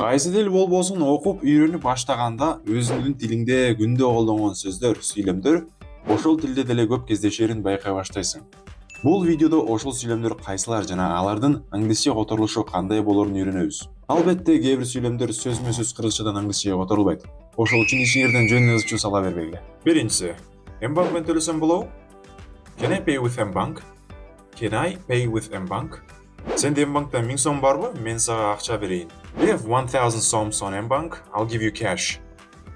Кайсы тил болбосун окуп үйрөнүп баштаганда өзүңдүн тилиңде күндө колдонгон сөздөр, сүйлөмдөр ошол тилде деле көп кездешерин байкай баштайсың. Бул видеодо ошол сүйлөмдөр кайсылар жана алардын англисче которулушу кандай болорун үйрөнөбүз. Албетте, кээ бир сүйлөмдөр сөзмө-сөз кыргызчадан англисчеге которулбайт. Ошол үчүн ичиңерден жөн ызчуу сала бербегиле. Биринчиси, M-банк менен төлөсөм болобу? Can I pay with M-банк? Can I pay with M-банк? Сенде M-банкта 1000 сом барбы? Мен сага акча берейин. Do you have 1000 soms on M-банк? I'll give you cash.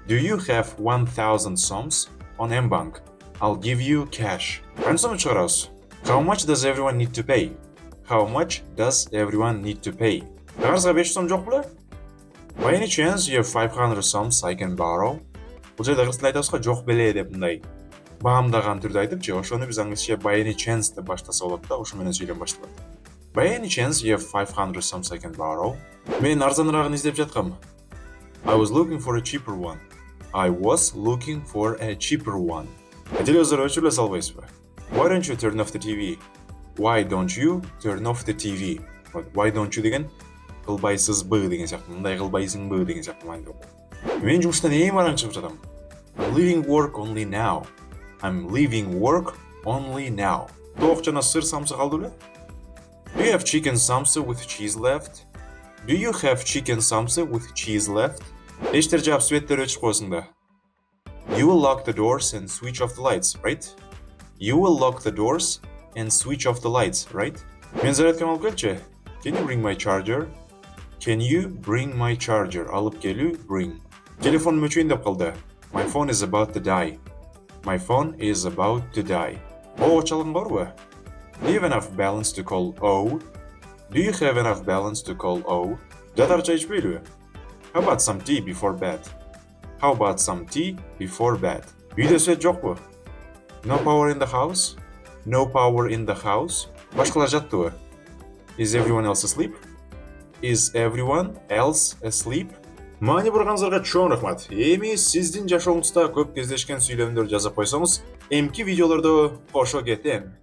Do you have 1000 soms on M-банк? I'll give you cash. Канчаны чыгарабыз? How much does everyone need to pay? How much does everyone need to pay? Кагарызга 5 сом жок беле? By any chance you have 500 soms I can borrow? Бул жерде кыргыз тилинде айтабызга жок беле деп мындай баамдаган түрдө айтыпчы, ошону биз англисче by any chance деп баштаса болот да, ошо менен сүйлөм башталат. By any chance you have 500 soms I can borrow? Мен арзаныраагын издеп жаткам. I was looking for a cheaper one. I was looking for a cheaper one. Телевизор өчүрүлө салбайсызбы? Why don't you turn off the TV? Why don't you turn off the TV? Why don't you деген кылбайсызбы деген сыяктуу, мындай кылбайсыңбы деген сыяктуу мааниде болот. Мен жумуштан эң араң чыгып жатам. I'm leaving work only now. I'm leaving work only now. Тоок жана сыр самсы калды беле? Do you have chicken samsa with cheese left? Do you have chicken samsa with cheese left? Эштер жаап светтер өчүп койсуң да. You will lock the doors and switch off the lights, right? You will lock the doors and switch off the lights, right? Мен зарядкамды алып келчи. Can you bring my charger? Can you bring my charger? Алып келүү, bring. Телефонум өчөйүн деп калды. My phone is about to die. My phone is about to die. О, чалгың барбы? Do you have enough balance to call O? Do you have enough balance to call O? Жатар чай ичпейлиби? How about some tea before bed? How about some tea before bed? Үйдө свет жокпу? No power in the house? No power in the house? Башкалар жаттыбы? Is everyone else asleep? Is everyone else asleep? Маани бурганыңыздарга чоң рахмат. Эми сиздин жашооңузда көп кездешкен сүйлөмдөр жазып койсоңуз, эмки видеолордо кошо кетем.